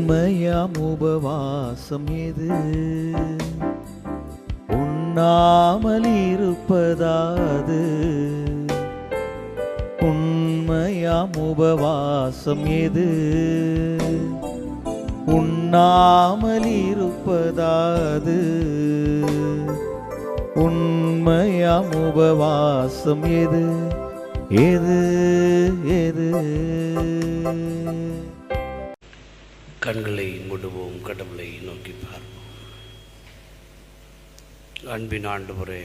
உண்மையாம் உபவாசம் எது? உண்ணாமல் இருப்பதாது. உண்மையாம் உபவாசம் எது? உண்ணாமல் இருப்பதாது. உண்மையாம் உபவாசம் எது? எது எது? கண்களை மூடுவோம், கடவுளை நோக்கி பார்ப்போம். அன்பின் ஆண்டவரே,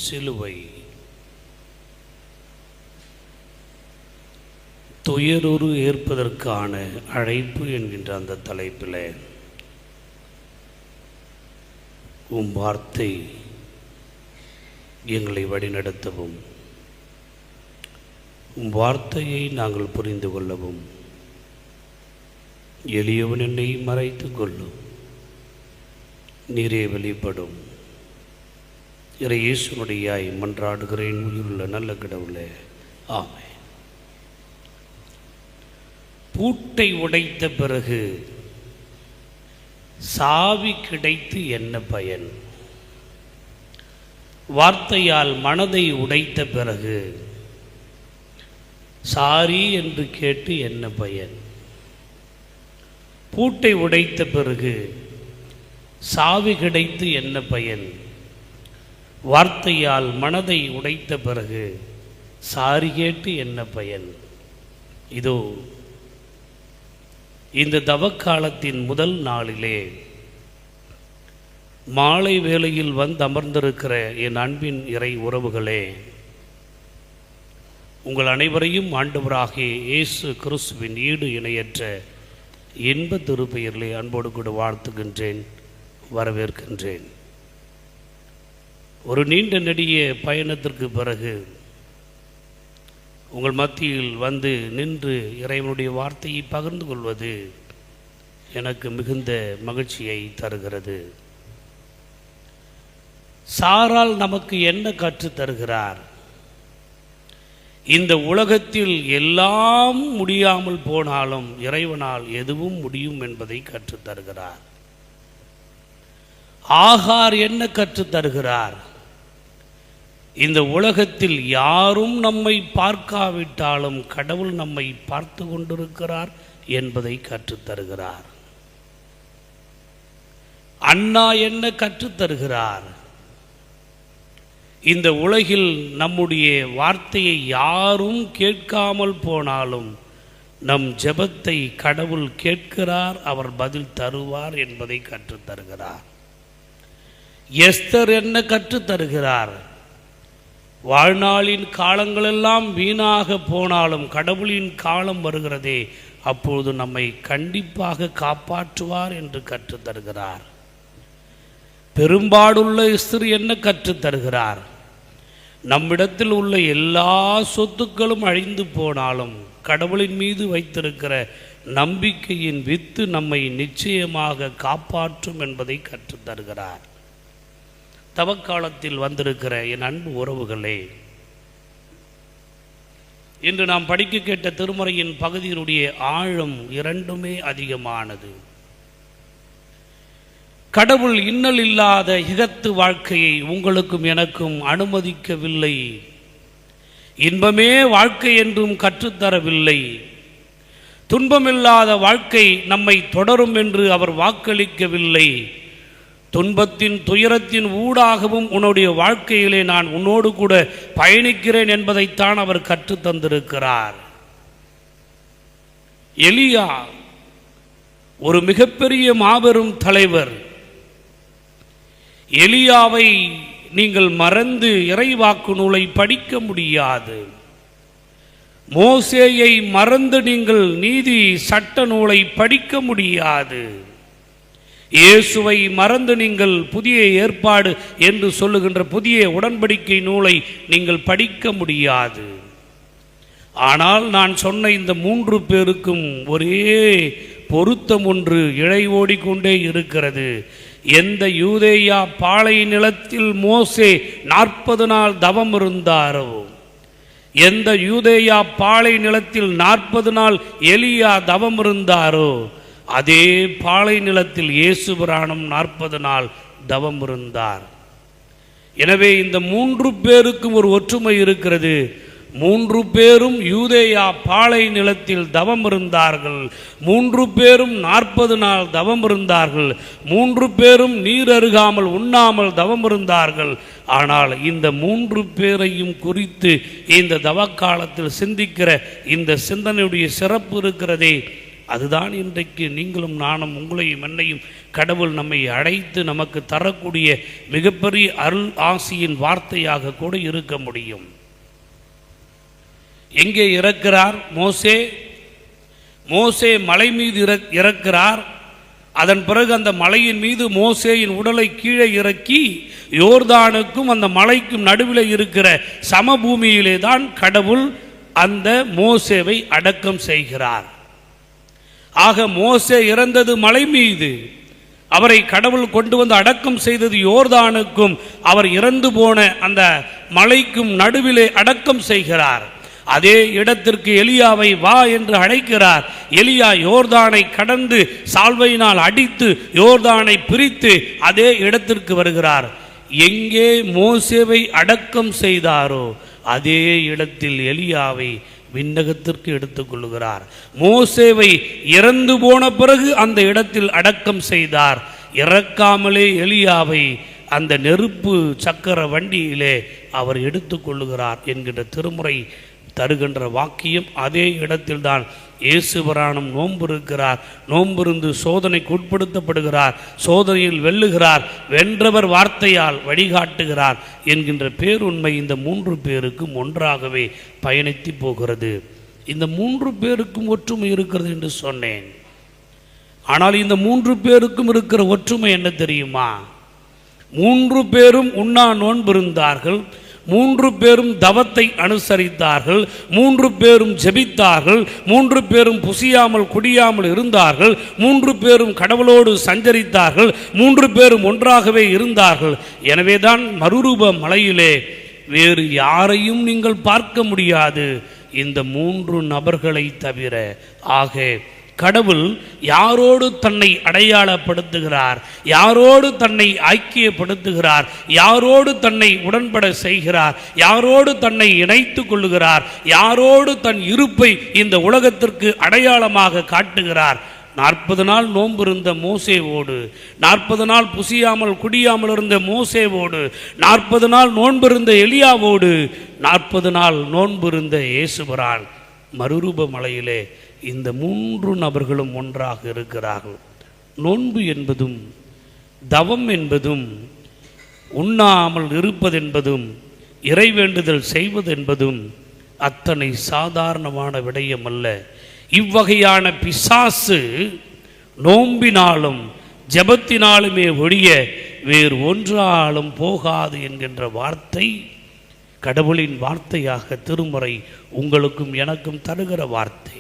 சிலுவை துயருறு ஏற்பதற்கான அழைப்பு என்கின்ற அந்த தலைப்பில் உம் வார்த்தை எங்களை வழிநடத்தவும், உம் வார்த்தையை நாங்கள் புரிந்து கொள்ளவும், எளியவன் என்னை மறைத்து கொள்ளும், நீரே வெளிப்படும். இறை இயேசுனுடையாய் மன்றாடுகிறேன் உயிருள்ள நல்ல கடவுளே, ஆமென். பூட்டை உடைத்த பிறகு சாவி கிடைத்து என்ன பயன்? வார்த்தையால் மனதை உடைத்த பிறகு சாரி என்று கேட்டு என்ன பயன்? பூட்டை உடைத்த பிறகு சாவி கிடைத்து என்ன பயன்? வார்த்தையால் மனதை உடைத்த பிறகு சாரி கேட்டு என்ன பயன்? இதோ இந்த தவக்காலத்தின் முதல் நாளிலே மாலை வேளையில் வந்து அமர்ந்திருக்கிற என் அன்பின் இறை உறவுகளே, உங்கள் அனைவரையும் ஆண்டவராகிய இயேசு கிறிஸ்துவின் ஈடு இணையற்ற இன்ப திருப்பெயரிலே அன்போடு கூட வாழ்த்துகின்றேன், வரவேற்கின்றேன். ஒரு நீண்ட நெடிய பயணத்திற்கு பிறகு உங்கள் மத்தியில் வந்து நின்று இறைவனுடைய வார்த்தையை பகிர்ந்து கொள்வது எனக்கு மிகுந்த மகிழ்ச்சியை தருகிறது. சாரால் நமக்கு என்ன கற்றுத் தருகிறார்? இந்த உலகத்தில் எல்லாம் முடியாமல் போனாலும் இறைவனால் எதுவும் முடியும் என்பதை கற்றுத் தருகிறார். ஆகார் என்ன கற்றுத் தருகிறார்? இந்த உலகத்தில் யாரும் நம்மை பார்க்காவிட்டாலும் கடவுள் நம்மை பார்த்து கொண்டிருக்கிறார் என்பதை கற்றுத் தருகிறார். அண்ணா என்ன கற்றுத் தருகிறார்? இந்த உலகில் நம்முடைய வார்த்தையை யாரும் கேட்காமல் போனாலும் நம் ஜெபத்தை கடவுள் கேட்கிறார், அவர் பதில் தருவார் என்பதை கற்றுத் தருகிறார். எஸ்தர் என்ன கற்றுத் தருகிறார்? வாழ்நாளின் காலங்களெல்லாம் வீணாக போனாலும் கடவுளின் காலம் வருகிறதே, அப்பொழுது நம்மை கண்டிப்பாக காப்பாற்றுவார் என்று கற்றுத் தருகிறார். பெரும்பாடுள்ள எஸ்தர் என்ன கற்றுத் தருகிறார்? நம்மிடத்தில் உள்ள எல்லா சொத்துக்களும் அழிந்து போனாலும் கடவுளின் மீது வைத்திருக்கிற நம்பிக்கையின் வித்து நம்மை நிச்சயமாக காப்பாற்றும் என்பதை கற்றுத் தருகிறார். தவக்காலத்தில் வந்திருக்கிற என் அன்பு உறவுகளே, இன்று நாம் படிக்க கேட்ட திருமறையின் பகுதியினுடைய ஆழம் இரண்டுமே அதிகமானது. கடவுள் இன்னல் இல்லாத இகத்து வாழ்க்கையை உங்களுக்கும் எனக்கும் அனுமதிக்கவில்லை. இன்பமே வாழ்க்கை என்றும் கற்றுத்தரவில்லை. துன்பமில்லாத வாழ்க்கை நம்மை தொடரும் என்று அவர் வாக்களிக்கவில்லை. துன்பத்தின் துயரத்தின் ஊடாகவும் உன்னுடைய வாழ்க்கையிலே நான் உன்னோடு கூட பயணிக்கிறேன் என்பதைத்தான் அவர் கற்றுத் தந்திருக்கிறார். எலியா ஒரு மிகப்பெரிய மாபெரும் தலைவர். எலியாவை நீங்கள் மறந்து இறைவாக்கு நூலை படிக்க முடியாது. மோசேயை மறந்து நீங்கள் நீதி சட்ட நூலை படிக்க முடியாது. இயேசுவை மறந்து நீங்கள் புதிய ஏற்பாடு என்று சொல்லுகின்ற புதிய உடன்படிக்கை நூலை நீங்கள் படிக்க முடியாது. ஆனால் நான் சொன்ன இந்த 3 பேருக்கும் ஒரே பொருத்தம் ஒன்று இழை ஓடிக்கொண்டே இருக்கிறது. எந்த யூதேயா பாலை நிலத்தில் மோசே 40 நாள் தவம் இருந்தாரோ, எந்த யூதேயா பாலை நிலத்தில் 40 நாள் எலியா தவம் இருந்தாரோ அதே பாலை நிலத்தில் இயேசு பிரானும் 40 நாள் தவம் இருந்தார். எனவே இந்த 3 பேருக்கும் ஒரு ஒற்றுமை இருக்கிறது. 3 பேரும் யூதேயா பாலை நிலத்தில் தவம் இருந்தார்கள். 3 பேரும் 40 நாள் தவம் இருந்தார்கள். 3 பேரும் நீர் அருகாமல் உண்ணாமல் தவம் இருந்தார்கள். ஆனால் இந்த 3 பேரையும் குறித்து இந்த தவக்காலத்தில் சிந்திக்கிற இந்த சிந்தனையுடைய சிறப்பு இருக்கிறதே, அதுதான் இன்றைக்கு நீங்களும் நானும் உங்களையும் என்னையும் கடவுள் நம்மை அழைத்து நமக்கு தரக்கூடிய மிகப்பெரிய அருள் ஆசியின் வார்த்தையாக கூட இருக்க முடியும். எங்கே இறக்கிறார் மோசே? மோசே மலை மீது இறக்கிறார். அதன் பிறகு அந்த மலையின் மீது மோசேயின் உடலை கீழே இறக்கி யோர்தானுக்கும் அந்த மலைக்கும் நடுவில் இருக்கிற சமபூமியிலே தான் கடவுள் அந்த மோசேவை அடக்கம் செய்கிறார். ஆக மோசே இறந்தது மலை மீது, அவரை கடவுள் கொண்டு வந்து அடக்கம் செய்தது யோர்தானுக்கும் அவர் இறந்து போன அந்த மலைக்கும் நடுவிலே அடக்கம் செய்கிறார். அதே இடத்திற்கு எலியாவை வா என்று அழைக்கிறார். எலியா யோர்தானை கடந்து சால்வையினால் அடித்து யோர்தானை பிரித்து அதே இடத்திற்கு வருகிறார். எங்கே மோசேவை அடக்கம் செய்தாரோ அதே இடத்தில் எலியாவை விண்ணகத்திற்கு எடுத்துக்கொள்கிறார். மோசேவை இறந்து போன பிறகு அந்த இடத்தில் அடக்கம் செய்தார். இறக்காமலே எலியாவை அந்த நெருப்பு சக்கர வண்டியிலே அவர் எடுத்துக்கொள்ளுகிறார் என்கின்ற திருமுறை தருகின்ற வாக்கியம் அதே இடத்தில்தான் இயேசு பிரானும் நோன்பு இருக்கிறார். நோம்பிருந்து சோதனைக்கு உட்படுத்தப்படுகிறார். சோதனையில் வெல்லுகிறார். வென்றவர் வார்த்தையால் வழிகாட்டுகிறார் என்கின்ற பேருண்மை இந்த 3 பேருக்கும் ஒன்றாகவே பயணித்து போகிறது. இந்த 3 பேருக்கும் ஒற்றுமை இருக்கிறது என்று சொன்னேன். ஆனால் இந்த 3 பேருக்கும் இருக்கிற ஒற்றுமை என்ன தெரியுமா? 3 பேரும் உண்ணா நோன்பு இருந்தார்கள். 3 பேரும் தவத்தை அனுசரித்தார்கள். 3 பேரும் ஜெபித்தார்கள். 3 பேரும் புசியாமல் குடியாமல் இருந்தார்கள். 3 பேரும் கடவுளோடு சஞ்சரித்தார்கள். 3 பேரும் ஒன்றாகவே இருந்தார்கள். எனவேதான் மறுரூப மலையிலே வேறு யாரையும் நீங்கள் பார்க்க முடியாது இந்த 3 நபர்களை தவிர. ஆக கடவுள் யாரோடு தன்னை அடையாளப்படுத்துகிறார், யாரோடு தன்னை ஐக்கியப்படுத்துகிறார், யாரோடு தன்னை உடன்பட செய்கிறார், யாரோடு தன்னை இணைத்து கொள்ளுகிறார், யாரோடு தன் இருப்பை இந்த உலகத்திற்கு அடையாளமாக காட்டுகிறார். 40 நாள் நோன்பு இருந்த மோசேவோடு, 40 நாள் புசியாமல் குடியாமல் இருந்த மோசேவோடு, 40 நாள் நோன்பு இருந்த எலியாவோடு, 40 நாள் நோன்பு இருந்த இயேசு பிரான் மறுரூப மலையிலே இந்த 3 நபர்களும் ஒன்றாக இருக்கிறார்கள். நோன்பு என்பதும் தவம் என்பதும் உண்ணாமல் இருப்பதென்பதும் இறைவேண்டுதல் செய்வதென்பதும் அத்தனை சாதாரணமான விடயம் அல்ல. இவ்வகையான பிசாசு நோம்பினாலும் ஜெபத்தினாலுமே ஒழிய வேறு ஒன்றாலும் போகாது என்கின்ற வார்த்தை கடவுளின் வார்த்தையாக திருமுறை உங்களுக்கும் எனக்கும் தருகிற வார்த்தை.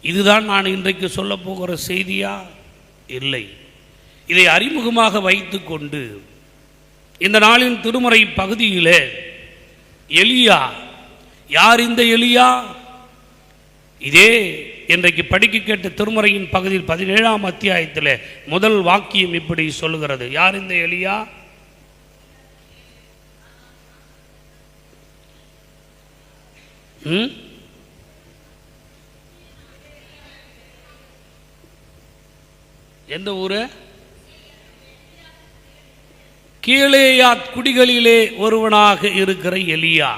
இதுதான் நான் இன்றைக்கு சொல்ல போகிற செய்தியா? இல்லை. இதை அறிமுகமாக வைத்துக்கொண்டு இந்த நாளின் திருமுறை பகுதியிலே எலியா, யார் இந்த எலியா? இதே இன்றைக்கு படிக்க கேட்ட திருமுறையின் பகுதியில் 17ஆம் அத்தியாயத்தில் முதல் வாக்கியம் இப்படி சொல்லுகிறது. யார் இந்த எலியா? எந்த ஊரு? கீலேயாத் குடிகளிலே ஒருவனாக இருக்கிற எலியா.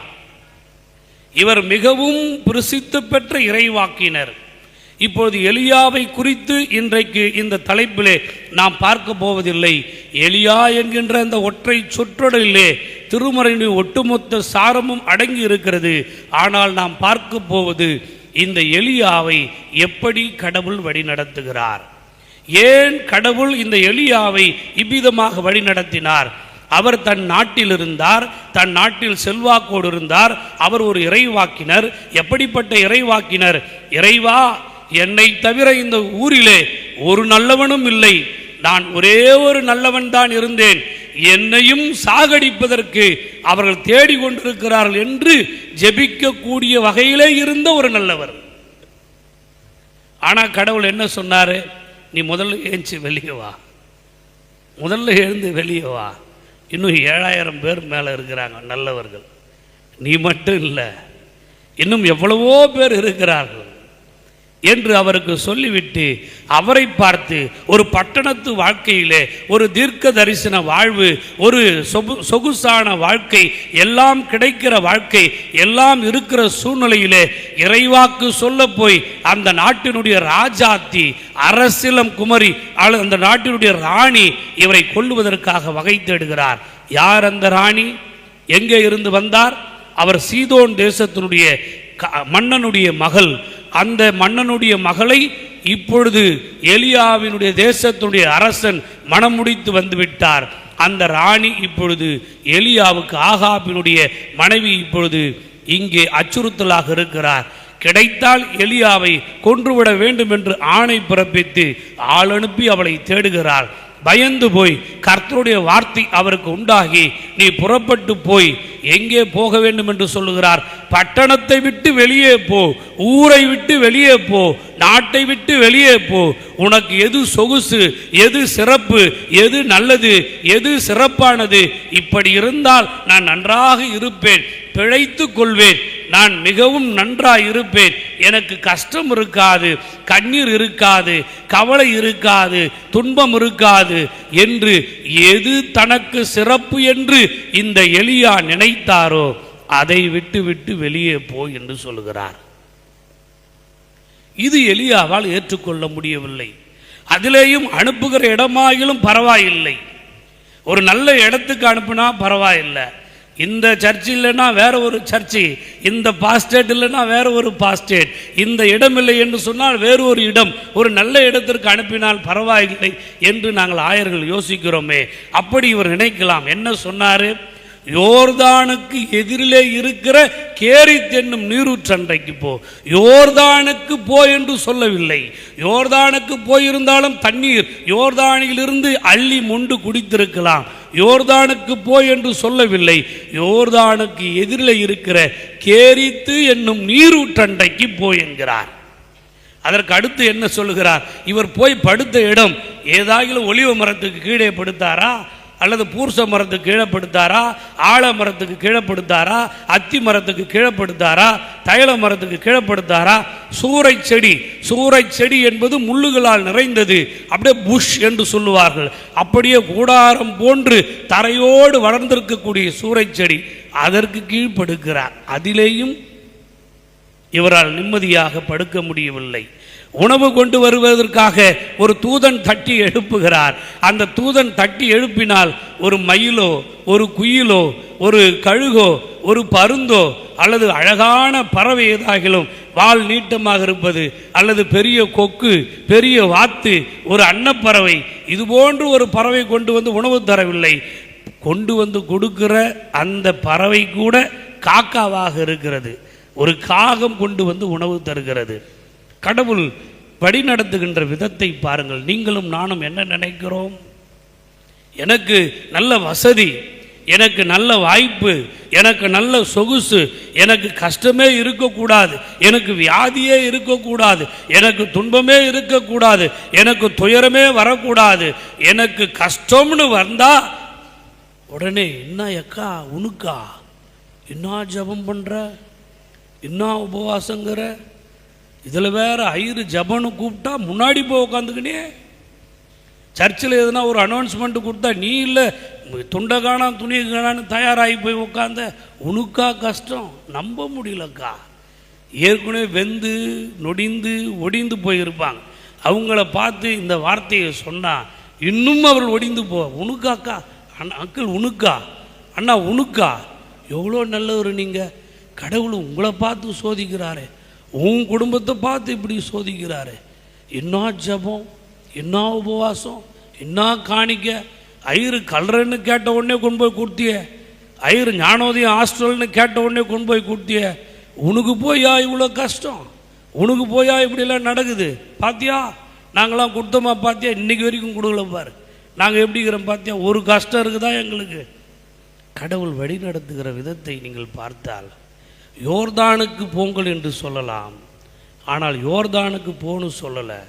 இவர் மிகவும் பிரசித்தி பெற்ற இறைவாக்கினர். இப்போது எலியாவை குறித்து இன்றைக்கு இந்த தலைப்பிலே நாம் பார்க்க போவதில்லை. எலியா என்கின்ற அந்த ஒற்றை சொற்றொடரிலே திருமறையின் ஒட்டுமொத்த சாரமும் அடங்கி இருக்கிறது. ஆனால் நாம் பார்க்க போவது இந்த எலியாவை எப்படி கடவுள் வழி நடத்துகிறார். ஏன் கடவுள் இந்த எலியாவை இவ்விதமாக வழி நடத்தினார்? அவர் தன் நாட்டில் இருந்தார், தன் நாட்டில் செல்வாக்கோடு இருந்தார். அவர் ஒரு இறைவாக்கினர். எப்படிப்பட்ட இறைவாக்கினர்? இறைவா, என்னை தவிர இந்த ஊரிலே ஒரு நல்லவனும் இல்லை, நான் ஒரே ஒரு நல்லவன் தான் இருந்தேன், என்னையும் சாகடிப்பதற்கு அவர்கள் தேடிக்கொண்டிருக்கிறார்கள் என்று ஜெபிக்கக்கூடிய வகையிலே இருந்த ஒரு நல்லவர். ஆனால் கடவுள் என்ன சொன்னார்? நீ முதல்ல ஏஞ்சி வெளியே வா, முதல்ல எழுந்து வெளியே வா. இன்னும் 7000 பேர் மேலே இருக்கிறாங்க நல்லவர்கள், நீ மட்டும் இல்லை, இன்னும் எவ்வளவோ பேர் இருக்கிறார்கள் என்று அவருக்கு சொல்லிவிட்டு அவரை பார்த்து ஒரு பட்டணத்து வாழ்க்கையிலே ஒரு தீர்க்க தரிசன வாழ்வு, ஒரு சொகுசான வாழ்க்கை, எல்லாம் கிடைக்கிற வாழ்க்கை, எல்லாம் இருக்கிற சூழ்நிலையிலே இறைவாக்கு சொல்ல போய் அந்த நாட்டினுடைய ராஜாத்தி அரசிலம் குமரி அந்த நாட்டினுடைய ராணி இவரை கொல்லுவதற்காக வகை தேடுகிறார். யார் அந்த ராணி? எங்கே இருந்து வந்தார்? அவர் சீதோன் தேசத்தினுடைய மன்னனுடைய மகள். அந்த மன்னனுடைய மகளை இப்பொழுது எலியாவினுடைய தேசத்தினுடைய அரசன் மனம் முடித்து வந்துவிட்டார். அந்த ராணி இப்பொழுது எலியாவுக்கு ஆகாபினுடைய மனைவி இப்பொழுது இங்கே அச்சுறுத்தலாக இருக்கிறார். கிடைத்தால் எலியாவை கொன்றுவிட வேண்டும் என்று ஆணை பிறப்பித்து ஆள் அனுப்பி அவளை தேடுகிறார். பயந்து போய் கர்த்தருடைய வார்த்தை அவருக்கு உண்டாகி நீ புறப்பட்டு போய் எங்கே போக வேண்டும் என்று சொல்லுகிறார். பட்டணத்தை விட்டு வெளியே போ, ஊரை விட்டு வெளியே போ, நாட்டை விட்டு வெளியே போ. உனக்கு எது சொகுசு, எது சிறப்பு, எது நல்லது, எது சிறப்பானது, இப்படி இருந்தால் நான் நன்றாக இருப்பேன், பிழைத்து கொள்வேன், நான் மிகவும் நன்றாக இருப்பேன், எனக்கு கஷ்டம் இருக்காது, கண்ணீர் இருக்காது, கவலை இருக்காது, துன்பம் இருக்காது என்று எது தனக்கு சிறப்பு என்று இந்த எலியா நினைத்தாரோ அதை விட்டு விட்டு வெளியே போ என்று சொல்லுகிறார். இது எலியாவால் ஏற்றுக்கொள்ள முடியவில்லை. அதிலேயும் அனுப்புகிற இடமாகிலும் பரவாயில்லை, ஒரு நல்ல இடத்துக்கு அனுப்புனா பரவாயில்லை, இந்த சர்ச் இல்லைன்னா வேற ஒரு சர்ச்சு, இந்த பாஸ்டேட் இல்லைன்னா வேற ஒரு பாஸ்டேட், இந்த இடம் இல்லை என்று சொன்னால் வேறு ஒரு இடம், ஒரு நல்ல இடத்திற்கு அனுப்பினால் பரவாயில்லை என்று நாங்கள் ஆயர்கள் யோசிக்கிறோமே. அப்படி இவர் நினைக்கலாம். என்ன சொன்னாரு? யோர்தானுக்கு எதிரிலே இருக்கிற கேரித் என்னும் நீரூற்றண்டைக்கு போ. யோர்தானுக்கு போ என்று சொல்லவில்லை. யோர்தானுக்கு போயிருந்தாலும் தண்ணீர் யோர்தானிலிருந்து அள்ளி மொண்டு குடித்திருக்கலாம். யோர்தானுக்கு போய் என்று சொல்லவில்லை. யோர்தானுக்கு எதிரிலே இருக்கிற கேரித்து என்னும் நீரூற்றண்டைக்கு போய் என்கிறார். அதற்கு அடுத்து என்ன சொல்லுகிறார்? இவர் போய் படுத்த இடம் ஏதாகிலும் ஒலிவ மரத்துக்கு கீழே படுத்தாரா, அல்லது பூர்ச மரத்துக்கு கீழே படுத்தாரா, ஆழ மரத்துக்கு கீழே படுத்தாரா, அத்தி மரத்துக்கு கீழே படுத்தாரா, தைல மரத்துக்கு கீழே படுத்தாரா? சூறை செடி, சூறை செடி என்பது முள்ளுகளால் நிறைந்தது, அப்படியே புஷ் என்று சொல்லுவார்கள். அப்படியே கூடாரம் போன்று தரையோடு வளர்ந்திருக்கக்கூடிய சூறை செடி, அதற்கு கீழ் படுக்கிறார். அதிலேயும் இவரால் நிம்மதியாக படுக்க முடியவில்லை. உணவு கொண்டு வருவதற்காக ஒரு தூதன் தட்டி எழுப்புகிறார். அந்த தூதன் தட்டி எழுப்பினால் ஒரு மயிலோ, ஒரு குயிலோ, ஒரு கழுகோ, ஒரு பருந்தோ, அல்லது அழகான பறவை ஏதாகிலும் வால் நீட்டமாக இருப்பது, அல்லது பெரிய கொக்கு, பெரிய வாத்து, ஒரு அன்னப்பறவை, இது போன்று ஒரு பறவை கொண்டு வந்து உணவு தரவில்லை. கொண்டு வந்து கொடுக்கிற அந்த பறவை கூட காக்காவாக இருக்கிறது. ஒரு காகம் கொண்டு வந்து உணவு தருகிறது. கடவுள் வழி நடத்துகின்ற விதத்தை பாருங்கள். நீங்களும் நானும் என்ன நினைக்கிறோம்? எனக்கு நல்ல வசதி, எனக்கு நல்ல வாய்ப்பு, எனக்கு நல்ல சொகுசு, எனக்கு கஷ்டமே இருக்கக்கூடாது, எனக்கு வியாதியே இருக்கக்கூடாது, எனக்கு துன்பமே இருக்கக்கூடாது, எனக்கு துயரமே வரக்கூடாது. எனக்கு கஷ்டம்னு வந்தா உடனே என்ன எக்கா உனக்கா, என்ன ஜபம் பண்ற, என்ன உபவாசங்கிற, இதில் வேற ஐயரு ஜபனு கூப்பிட்டா முன்னாடி போய் உட்காந்துக்கினே. சர்ச்சில் எதுனா ஒரு அனௌன்ஸ்மெண்ட் கொடுத்தா நீ இல்லை துண்டை காணாம் துணி காணான்னு தயாராகி போய் உட்காந்த, உனக்கா கஷ்டம், நம்ப முடியலக்கா. ஏற்கனவே வெந்து நொடிந்து ஒடிந்து போயிருப்பாங்க. அவங்கள பார்த்து இந்த வார்த்தையை சொன்னால் இன்னும் அவர்கள் ஒடிந்து போ. உனக்காக்கா, அங்கிள் உனக்கா, அண்ணா உனக்கா, எவ்வளோ நல்லவர் நீங்கள். கடவுள் உங்களை பார்த்து சோதிக்கிறாரு, உன் குடும்பத்தை பார்த்து இப்படி சோதிக்கிறாரு. என்ன ஜபம், என்ன உபவாசம், என்ன காணிக்க. ஐயரு கல்றன்னு கேட்ட உடனே கொண்டு போய் கொடுத்திய, ஐயரு ஞானோதயம் ஹாஸ்டல்னு கேட்ட உடனே கொண்டு போய் கொடுத்திய. உனக்கு போயா இவ்வளோ கஷ்டம், உனக்கு போயா இப்படிலாம் நடக்குது பார்த்தியா, நாங்களாம் கொடுத்தோமா பார்த்தியா, இன்னைக்கு வரைக்கும் கொடுக்கல பாரு. நாங்கள் எப்படி இருக்கிறோம் பார்த்தியா, ஒரு கஷ்டம் இருக்குதா எங்களுக்கு. கடவுள் வழி நடத்துகிற விதத்தை நீங்கள் பார்த்தால், யோர்தானுக்கு போங்கள் என்று சொல்லலாம், ஆனால் யோர்தானுக்கு போன்னு சொல்லலை.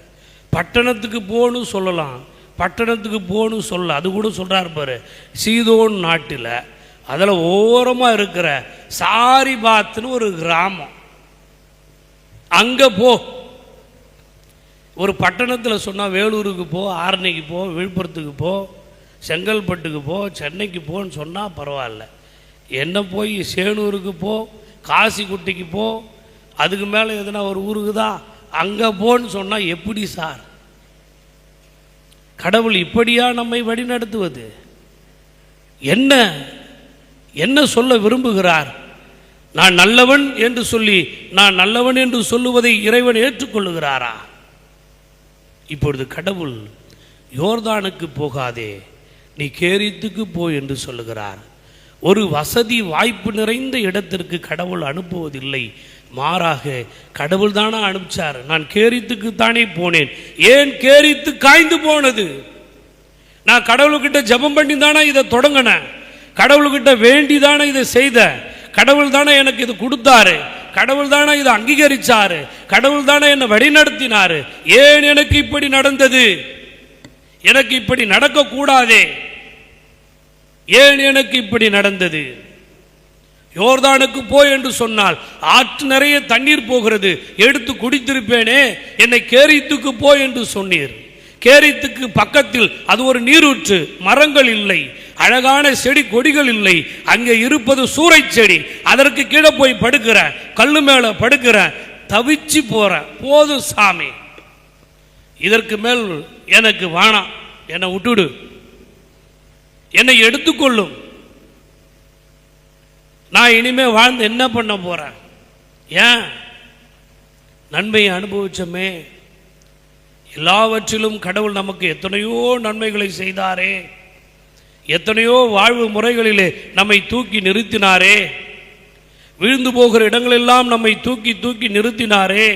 பட்டணத்துக்கு போன்னு சொல்லலாம், பட்டணத்துக்கு போன்னு சொல்ல, அது கூட சொல்கிறார் பாரு, சீதோன் நாட்டில் அதில் ஓரமாக இருக்கிற சாரிபாத்துன்னு ஒரு கிராமம், அங்கே போ. ஒரு பட்டணத்தில் சொன்னால் வேலூருக்கு போ, ஆரணிக்கு போ, விழுப்புரத்துக்கு போ, செங்கல்பட்டுக்கு போ, சென்னைக்கு போன்னு சொன்னால் பரவாயில்ல. என்ன போய் சேனூருக்கு போ, காசிக்குட்டிக்கு போ, அதுக்கு மேலே எதுனா ஒரு ஊருக்கு தான் அங்கே போன்னு சொன்னால் எப்படி சார்? கடவுள் இப்படியா நம்மை வழி நடத்துவது? என்ன என்ன சொல்ல விரும்புகிறார்? நான் நல்லவன் என்று சொல்லி, நான் நல்லவன் என்று சொல்லுவதை இறைவன் ஏற்றுக்கொள்ளுகிறாரா? இப்பொழுது கடவுள் யோர்தானுக்கு போகாதே, நீ கேரித்துக்கு போ என்று சொல்லுகிறார். ஒரு வசதி வாய்ப்பு நிறைந்த இடத்திற்கு கடவுள் அனுப்புவதில்லை, மாறாக கடவுள் தானே அனுப்பிச்சார். நான் கேரித்துக்கு தானே போனேன். ஏன் கேரித்து காய்ந்து போனது? நான் கடவுள்கிட்ட ஜெபம் பண்ணி தானே இதை தொடங்கினேன், கடவுள்கிட்ட வேண்டி தானே இதை செய்த, கடவுள் தானே எனக்கு இது கொடுத்தாரு, கடவுள் தானே இதை அங்கீகரிச்சாரு, கடவுள் தானே என்னை வழிநடத்தினாரு. ஏன் எனக்கு இப்படி நடந்தது? எனக்கு இப்படி நடக்கக்கூடாதே, ஏன் எனக்கு இப்படி நடந்தது? யோர்தானுக்கு போய் என்று சொன்னால் ஆற்று நிறைய தண்ணீர் போகிறது, எடுத்து குடித்திருப்பேனே, என்னை கேரித்துக்கு போய் என்று சொன்னீர். கேரித்துக்கு பக்கத்தில் அது ஒரு நீரூற்று, மரங்கள் இல்லை, அழகான செடி கொடிகள் இல்லை, அங்கே இருப்பது சூறை செடி. அதற்கு கீழே போய் படுக்கிற, கல்லு மேல படுக்கிற, தவிச்சு போற. போதும் சாமி, இதற்கு மேல் எனக்கு வேணாம், என்னை விட்டுடு, என்னை எடுத்துக்கொள்ளும், நான் இனிமே வாழ்ந்து என்ன பண்ண போறேன்? ஏன்? நன்மையை அனுபவிச்சோமே, எல்லாவற்றிலும் கடவுள் நமக்கு எத்தனையோ நன்மைகளை செய்தாரே, எத்தனையோ வாழ்வு முறைகளிலே நம்மை தூக்கி நிறுத்தினாரே, விழுந்து போகிற இடங்களெல்லாம் நம்மை தூக்கி தூக்கி நிறுத்தினாரே.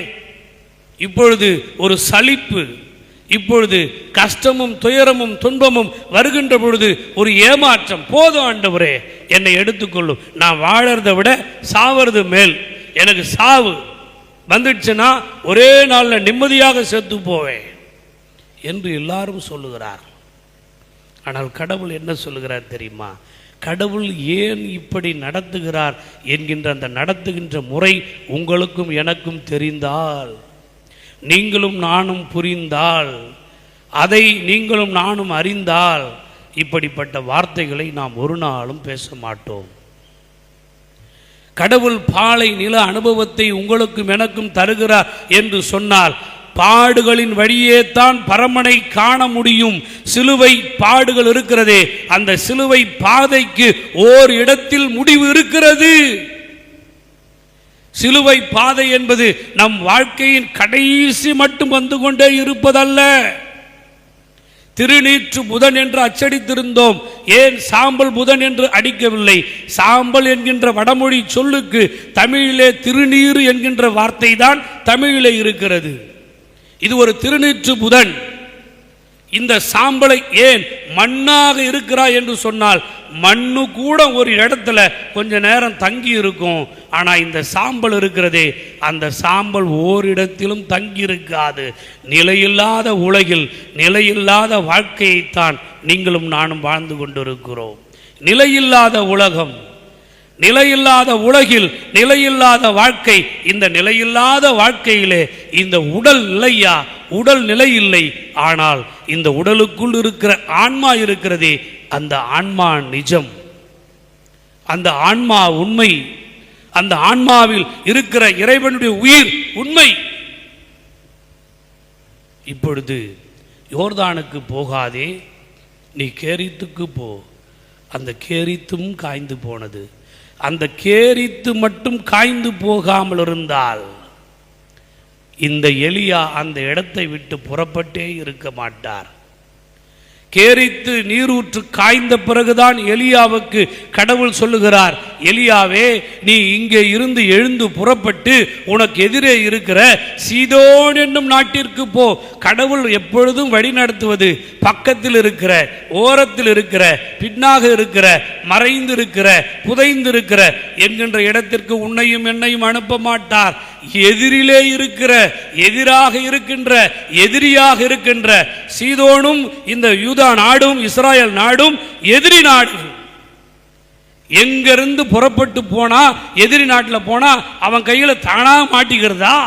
இப்பொழுது ஒரு சலிப்பு, இப்பொழுது கஷ்டமும் துயரமும் துன்பமும் வருகின்ற பொழுது ஒரு ஏமாற்றம். போதும் ஆண்டவரே, என்னை எடுத்துக்கொள்ளும், நான் வாழறதை விட சாவது மேல், எனக்கு சாவு வந்துடுச்சுன்னா ஒரே நாளில் நிம்மதியாக செத்து போவேன் என்று எல்லாரும் சொல்லுகிறார். ஆனால் கடவுள் என்ன சொல்லுகிறார் தெரியுமா? கடவுள் ஏன் இப்படி நடத்துகிறார் என்கின்ற அந்த நடத்துகின்ற முறை உங்களுக்கும் எனக்கும் தெரிந்தால், நீங்களும் நானும் புரிந்தால், அதை நீங்களும் நானும் அறிந்தால், இப்படிப்பட்ட வார்த்தைகளை நாம் ஒரு நாளும் பேச மாட்டோம். கடவுள் பாலை நில அனுபவத்தை உங்களுக்கும் எனக்கும் தருகிறார் என்று சொன்னால், பாடுகளின் வழியே தான் பரமனை காண முடியும். சிலுவை பாடுகள் இருக்கிறதே, அந்த சிலுவை பாதைக்கு ஓர் இடத்தில் முடிவு இருக்கிறது. சிலுவை பாதை என்பது நம் வாழ்க்கையின் கடைசி மட்டும் வந்து கொண்டே இருப்பதல்ல. திருநீற்று புதன் என்று அச்சடித்திருந்தோம், ஏன் சாம்பல் புதன் என்று அடிக்கவில்லை? சாம்பல் என்கின்ற வடமொழி சொல்லுக்கு தமிழிலே திருநீறு என்கின்ற வார்த்தை தான் தமிழிலே இருக்கிறது. இது ஒரு திருநீற்று புதன். இந்த சாம்பலை ஏன் மண்ணாக இருக்கிறாய் என்று சொன்னால், மண்ணு கூட ஒரு இடத்துல கொஞ்ச நேரம் தங்கி இருக்கும். ஆனால் இந்த சாம்பல் இருக்கிறதே, அந்த சாம்பல் ஓரிடத்திலும் தங்கி இருக்காது. நிலையில்லாத உலகில் நிலையில்லாத வாழ்க்கையைத்தான் நீங்களும் நானும் வாழ்ந்து கொண்டிருக்கிறோம். நிலையில்லாத உலகம், நிலையில்லாத உலகில் நிலையில்லாத வாழ்க்கை. இந்த நிலையில்லாத வாழ்க்கையிலே இந்த உடல் நிலையா? உடல் நிலை இல்லை. ஆனால் இந்த உடலுக்குள் இருக்கிற ஆன்மா இருக்கிறதே, அந்த ஆன்மா நிஜம், அந்த ஆன்மா உண்மை, அந்த ஆன்மாவில் இருக்கிற இறைவனுடைய உயிர் உண்மை. இப்பொழுது யோர்தானுக்கு போகாதே, நீ கேரித்துக்கு போ. அந்த கேரித்தும் காய்ந்து போனது. அந்த கேரித்து மட்டும் காய்ந்து போகாமல் இருந்தால் இந்த எலியா அந்த இடத்தை விட்டு புறப்பட்டே இருக்க மாட்டார். கேரித்து நீரூற்று காய்ந்த பிறகுதான் எலியாவுக்கு கடவுள் சொல்லுகிறார், எலியாவே நீ இங்கே இருந்து எழுந்து புறப்பட்டு உனக்கு எதிரே இருக்கிற சீதோன் என்னும் நாட்டிற்கு போ. கடவுள் எப்பொழுதும் வழி நடத்துவது பக்கத்தில் இருக்கிற, ஓரத்தில் இருக்கிற, பின்னாக இருக்கிற, மறைந்து இருக்கிற, புதைந்து இருக்கிற என்கின்ற இடத்திற்கு உன்னையும் என்னையும் அனுப்ப மாட்டார். எதிரிலே இருக்கிற, எதிராக இருக்கின்ற, எதிரியாக இருக்கின்ற சீதோனும் இந்த யூதா நாடும் இஸ்ராயல் நாடும் எதிரி நாடுகள். எங்கிருந்து புறப்பட்டு போனா, எதிரி நாட்டில் போனா அவன் கையில தானா மாட்டிக்கிறதா?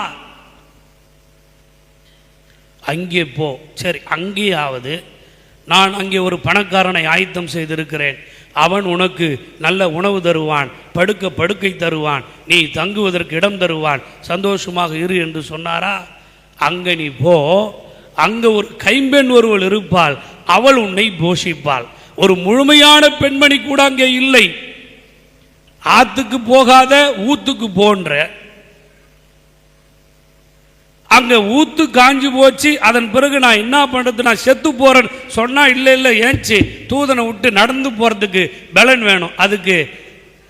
அங்கே போ. சரி, அங்கேயாவது நான் அங்கே ஒரு பணக்காரனை ஆயத்தம் செய்திருக்கிறேன், அவன் உனக்கு நல்ல உணவு தருவான், படுக்கை தருவான், நீ தங்குவதற்கு இடம் தருவான், சந்தோஷமாக இரு என்று சொன்னாரா? அங்க நீ போ. அங்க ஒரு கைம்பெண் ஒருவள் இருப்பாள், அவள் உன்னை போஷிப்பாள். ஒரு முழுமையான பெண்மணி கூட அங்கே இல்லை. ஆத்துக்கு போகாத, ஊத்துக்கு போன்ற. அங்க ஊத்து காஞ்சி போச்சு. அதன் பிறகு நான் என்ன பண்றது, நான் செத்து போறேன்னு சொன்னா இல்லை ஏஞ்சி தூதனை விட்டு நடந்து போறதுக்கு பலன் வேணும். அதுக்கு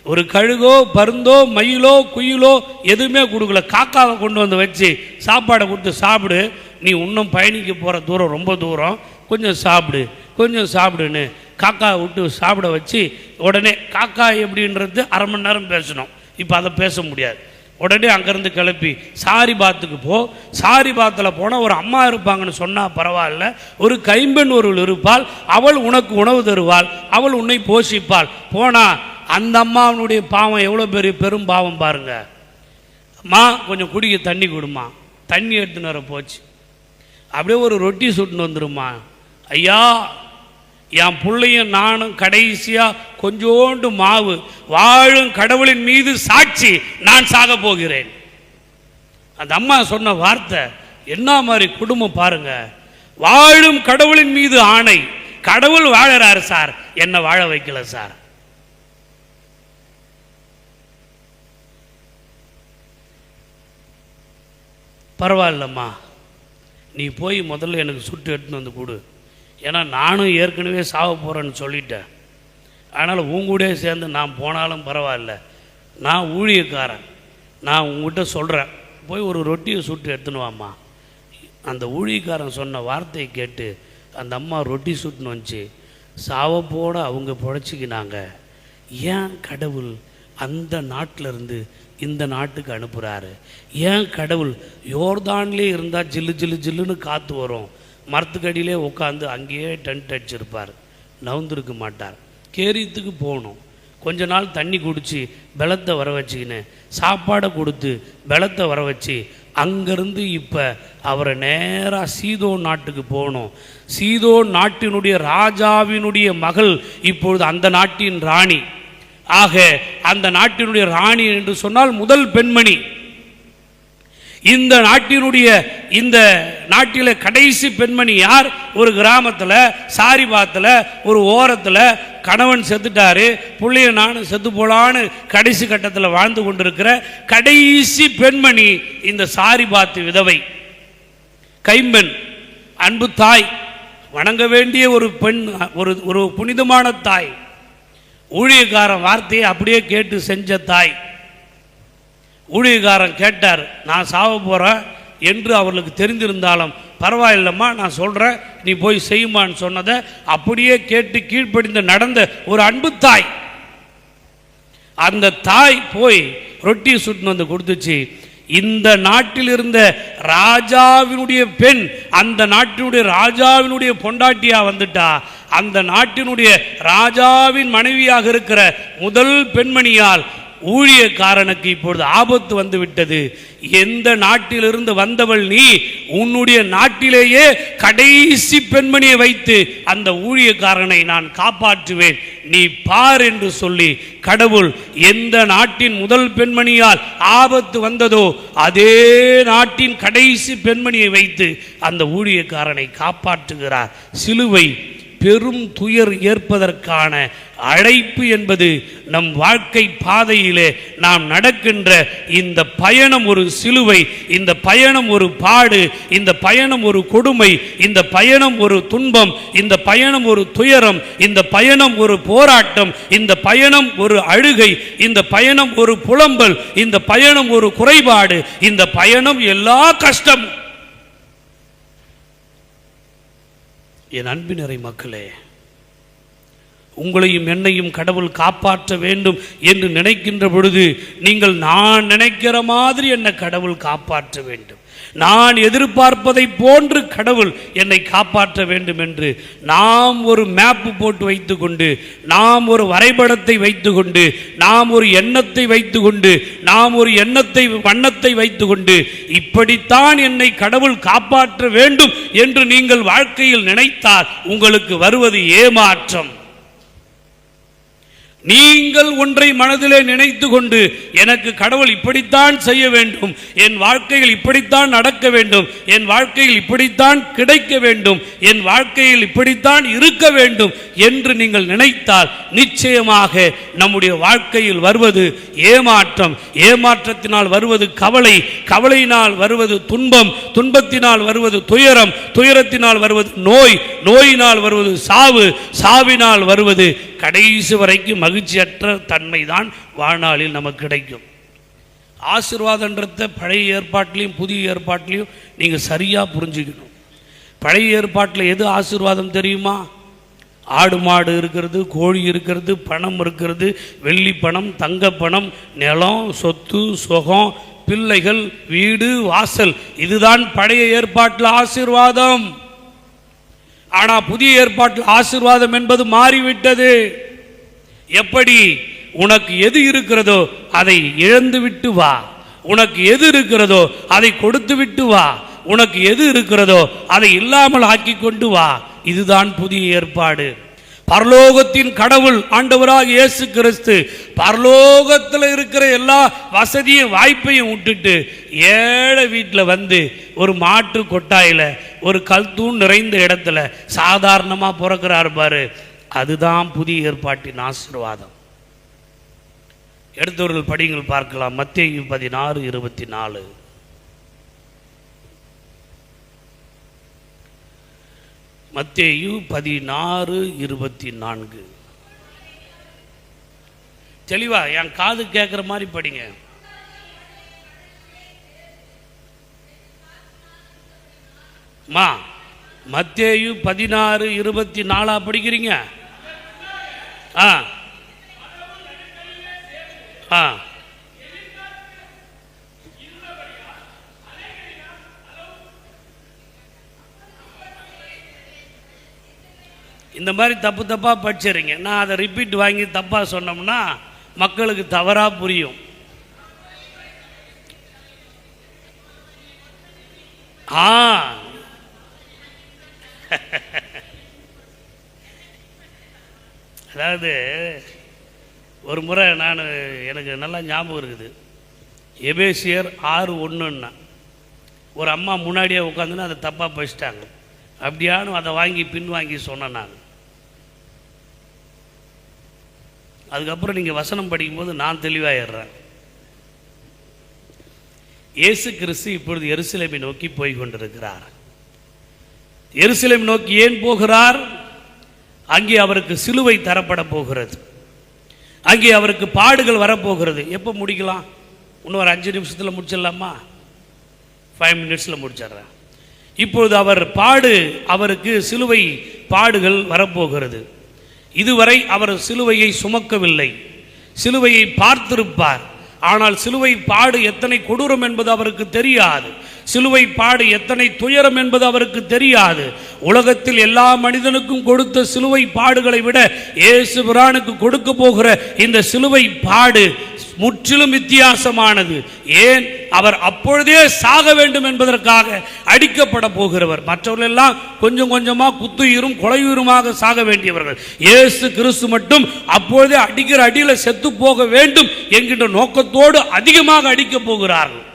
ஒரு கழுகோ பருந்தோ மயிலோ குயிலோ எதுவுமே கொடுக்கல. காக்காவை கொண்டு வந்து வச்சு சாப்பாடை கொடுத்து சாப்பிடு, நீ இன்னும் பயணிக்க போற தூரம் ரொம்ப தூரம், கொஞ்சம் சாப்பிடுன்னு காக்காவை விட்டு சாப்பிட வச்சு, உடனே காக்கா எப்படின்றது அரை மணி நேரம் பேசணும். இப்போ அதை பேச முடியாது. உடனே அங்கேருந்து கிளப்பி சாரிபாத்துக்கு போ. சாரிபாத்தில் போனால் ஒரு அம்மா இருப்பாங்கன்னு சொன்னால் பரவாயில்ல, ஒரு கைம்பெண் ஒருவள் இருப்பாள், அவள் உனக்கு உணவு தருவாள், அவள் உன்னை போஷிப்பாள். போனால் அந்த அம்மாவனுடைய பாவம் எவ்வளோ பெரிய பெரும் பாவம் பாருங்க. அம்மா கொஞ்சம் குடிக்க தண்ணி கொடுமா, தண்ணி எடுத்துன்னு வர போச்சு. அப்படியே ஒரு ரொட்டி சுட்டுன்னு வந்துருமா, ஐயா என் பிள்ளையும் நானும் கடைசியாக கொஞ்சோண்டு மாவு, வாழும் கடவுளின் மீது சாட்சி நான் சாக போகிறேன். அந்த அம்மா சொன்ன வார்த்தை என்ன மாதிரி குடும்பம் பாருங்க. வாழும் கடவுளின் மீது ஆணை, கடவுள் வாழறாரு சார், என்ன வாழ வைக்கல சார். பரவாயில்லம்மா, நீ போய் முதல்ல எனக்கு சுட்டு எடுத்துன்னு வந்து கொடு, ஏன்னா நானும் ஏற்கனவே சாக போகிறேன்னு சொல்லிட்டேன். அதனால் உங்கூடே சேர்ந்து நான் போனாலும் பரவாயில்ல, நான் ஊழியக்காரன், நான் உங்ககிட்ட சொல்கிறேன், போய் ஒரு ரொட்டியை சுட்டு எடுத்துன்னு வாம்மா. அந்த ஊழியக்காரன் சொன்ன வார்த்தையை கேட்டு அந்த அம்மா ரொட்டி சுட்டுன்னு வந்துச்சு. சாவப்போட அவங்க பொழைச்சிக்கினாங்க. ஏன் கடவுள் அந்த நாட்டிலிருந்து இந்த நாட்டுக்கு அனுப்புகிறாரு? ஏன் கடவுள் யோர்தான்லேயே இருந்தால் ஜில்லுன்னு காற்று வரும், மரத்துக்கடியிலே உட்காந்து அங்கேயே டென்ட் அடிச்சிருப்பார், நவுந்திருக்க மாட்டார். கேரியத்துக்கு போகணும், கொஞ்ச நாள் தண்ணி குடித்து பலத்தை வர வச்சுக்கின்னு, சாப்பாடை கொடுத்து பலத்தை வர வச்சு, அங்கேருந்து இப்போ அவரை நேராக சீதோன் நாட்டுக்கு போகணும். சீதோன் நாட்டினுடைய ராஜாவினுடைய மகள் இப்பொழுது அந்த நாட்டின் ராணி. ஆக அந்த நாட்டினுடைய ராணி என்று சொன்னால் முதல் பெண்மணி. இந்த நாட்டில கடைசி பெண்மணி யார்? ஒரு கிராமத்தில் சாரிபாத்தில் ஒரு ஓரத்தில் கணவன் செத்துட்டாரு, புள்ளைய நானும் செத்து போலான்னு கடைசி கட்டத்தில் வாழ்ந்து கொண்டிருக்கிற கடைசி பெண்மணி இந்த சாரிபாத்து விதவை, கைம்பெண், அன்பு தாய், வணங்க வேண்டிய ஒரு பெண், ஒரு புனிதமான தாய், ஊழியக்காரன் வார்த்தையை அப்படியே கேட்டு செஞ்ச தாய். ஊழியக்காரன் கேட்டார், நான் சாவ போகிறேன் என்று அவர்களுக்கு தெரிந்திருந்தாலும் பரவாயில்லம்மா, நான் சொல்கிறேன், நீ போய் செய்யுமான்னு சொன்னதை அப்படியே கேட்டு கீழ்ப்படிந்து நடந்த ஒரு அன்பு தாய். அந்த தாய் போய் ரொட்டி சுட்டுன்னு வந்து கொடுத்துச்சு. இந்த நாட்டில் இருந்த ராஜாவினுடைய பெண் அந்த நாட்டினுடைய ராஜாவினுடைய பொண்டாட்டியா வந்துட்டா. அந்த நாட்டினுடைய ராஜாவின் மனைவியாக இருக்கிற முதல் பெண்மணியால் ஊழியக்காரனுக்கு இப்பொழுது ஆபத்து வந்து விட்டது. எந்த நாட்டிலிருந்து வந்தவள் நீ? உன்னுடைய நாட்டிலேயே கடைசி பெண்மணியை வைத்து அந்த ஊழியக்காரனை நான் காப்பாற்றுவேன், நீ பார் என்று சொல்லி கடவுள் எந்த நாட்டின் முதல் பெண்மணியால் ஆபத்து வந்ததோ அதே நாட்டின் கடைசி பெண்மணியை வைத்து அந்த ஊழியக்காரனை காப்பாற்றுகிறார். சிலுவை பெரும் துயர் ஏற்பதற்கான அழைப்பு என்பது நம் வாழ்க்கை பாதையிலே நாம் நடக்கின்ற இந்த பயணம் ஒரு சிலுவை, இந்த பயணம் ஒரு பாடு, இந்த பயணம் ஒரு கொடுமை, இந்த பயணம் ஒரு துன்பம், இந்த பயணம் ஒரு துயரம், இந்த பயணம் ஒரு போராட்டம், இந்த பயணம் ஒரு அழுகை, இந்த பயணம் ஒரு புலம்பல், இந்த பயணம் ஒரு குறைபாடு, இந்த பயணம் எல்லா கஷ்டம். என் அன்பினரை மக்களே, உங்களையும் என்னையும் கடவுள் காப்பாற்ற வேண்டும் என்று நினைக்கின்ற பொழுது நீங்கள் நான் நினைக்கிற மாதிரி என்னை கடவுள் காப்பாற்ற வேண்டும், நான் எதிர்பார்ப்பதை போன்று கடவுள் என்னை காப்பாற்ற வேண்டும் என்று நாம் ஒரு மேப்பு போட்டு வைத்துக்கொண்டு, நாம் ஒரு வரைபடத்தை வைத்துக்கொண்டு, நாம் ஒரு எண்ணத்தை வைத்துக்கொண்டு, நாம் ஒரு எண்ணத்தை வண்ணத்தை வைத்துக்கொண்டு இப்படித்தான் என்னை கடவுள் காப்பாற்ற வேண்டும் என்று நீங்கள் வாழ்க்கையில் நினைத்தால் உங்களுக்கு வருவது ஏமாற்றம். நீங்கள் ஒன்றை மனதிலே நினைத்து கொண்டு எனக்கு கடவுள் இப்படித்தான் செய்ய வேண்டும், என் வாழ்க்கையில் இப்படித்தான் நடக்க வேண்டும், என் வாழ்க்கையில் இப்படித்தான் கிடைக்க வேண்டும், என் வாழ்க்கையில் இப்படித்தான் இருக்க வேண்டும் என்று நீங்கள் நினைத்தால் நிச்சயமாக நம்முடைய வாழ்க்கையில் வருவது ஏமாற்றம், ஏமாற்றத்தினால் வருவது கவலை, கவலையினால் வருவது துன்பம், துன்பத்தினால் வருவது துயரம், துயரத்தினால் வருவது நோய், நோயினால் வருவது சாவு, சாவினால் வருவது கடைசி வரைக்கும் மகிழ்ச்சியற்ற தன்மை தான் வாழ்நாளில் நமக்கு கிடைக்கும். ஆசீர்வாதன்றத பழைய ஏற்பாட்டிலையும் புதிய ஏற்பாட்டிலையும் நீங்கள் சரியாக புரிஞ்சுக்கணும். பழைய ஏற்பாட்டில் எது ஆசீர்வாதம் தெரியுமா? ஆடு மாடு இருக்கிறது, கோழி இருக்கிறது, பணம் இருக்கிறது, வெள்ளி பணம், தங்க பணம், நிலம், சொத்து, சுகம், பிள்ளைகள், வீடு, வாசல், இதுதான் பழைய ஏற்பாட்டில் ஆசீர்வாதம். ஆனால் புதிய ஏற்பாட்டில் ஆசீர்வாதம் என்பது மாறிவிட்டது. எப்படி? உனக்கு எது இருக்கிறதோ அதை இழந்து விட்டு வா, உனக்கு எது இருக்கிறதோ அதை கொடுத்து விட்டு வா, உனக்கு எது இருக்கிறதோ அதை இல்லாமல் ஆக்கி கொண்டு வா. இதுதான் புதிய ஏற்பாடு. பரலோகத்தின் கடவுள் ஆண்டவராக இயேசு கிறிஸ்து பரலோகத்தில் இருக்கிற எல்லா வசதியும் வாய்ப்பையும் விட்டுட்டு ஏழை வீட்டில் வந்து ஒரு மாட்டு கொட்டாயில் ஒரு கல்தூண் நிறைந்த இடத்துல சாதாரணமாக பிறக்கிறார் பாரு. அதுதான் புதிய ஏற்பாட்டின் ஆசீர்வாதம். எடுத்தவர்கள் படிங்கள் பார்க்கலாம். மத்தேயு 16:24. மத்தேயு 16:24. தெளிவா என் காது கேட்குற மாதிரி படிங்க. மா மத்தேயு 16:24 படிக்கிறீங்க? ஆ ஆ இந்த மாதிரி தப்பு தப்பாக படிச்சிடுறீங்க. நான் அதை ரிப்பீட் வாங்கி தப்பாக சொன்னோம்னா மக்களுக்கு தவறாக புரியும். அதாவது ஒரு முறை எனக்கு நல்லா ஞாபகம் இருக்குது. எபேசியர் 6:1 ஒரு அம்மா முன்னாடியே உட்காந்துன்னு அதை தப்பாக படிச்சிட்டாங்க. அப்படியானு அதை வாங்கி பின் வாங்கி சொன்னேன் நான். அதுக்கப்புறம் நீங்கள் வசனம் படிக்கும்போது நான் தெளிவாயிடுறேன். இயேசு கிறிஸ்து இப்பொழுது எருசலேமை நோக்கி போய் கொண்டிருக்கிறார். எருசலேம் நோக்கி ஏன் போகிறார்? அங்கே அவருக்கு சிலுவை தரப்பட போகிறது, அங்கே அவருக்கு பாடுகள் வரப்போகிறது. எப்போ முடிக்கலாம்? இன்னும் ஒரு 5 நிமிஷத்தில் முடிச்சிடலாமா? 5 மினிட்ஸில் முடிச்சிடுறேன். இப்பொழுது அவருக்கு சிலுவை பாடுகள் வரப்போகிறது. இதுவரை அவர் சிலுவையை சுமக்கவில்லை, சிலுவையை பார்த்திருப்பார். ஆனால் சிலுவை பாடு எத்தனை கொடூரம் என்பது அவருக்கு தெரியாது, சிலுவை பாடு எத்தனை துயரம் என்பது அவருக்கு தெரியாது. உலகத்தில் எல்லா மனிதனுக்கும் கொடுத்த சிலுவை பாடுகளை விட இயேசு பிரானுக்கு கொடுக்க போகிற இந்த சிலுவை பாடு முற்றிலும் வித்தியாசமானது. ஏன்? அவர் அப்பொழுதே சாக வேண்டும் என்பதற்காக அடிக்கப்பட போகிறவர். மற்றவர்கள் எல்லாம் கொஞ்சம் கொஞ்சமாக குத்துயிரும் கொலையுயிருமாக சாக வேண்டியவர்கள். இயேசு கிறிஸ்து மட்டும் அப்பொழுதே அடிக்கிற அடியில் செத்து போக வேண்டும் என்கின்ற நோக்கத்தோடு அதிகமாக அடிக்க போகிறார்கள்.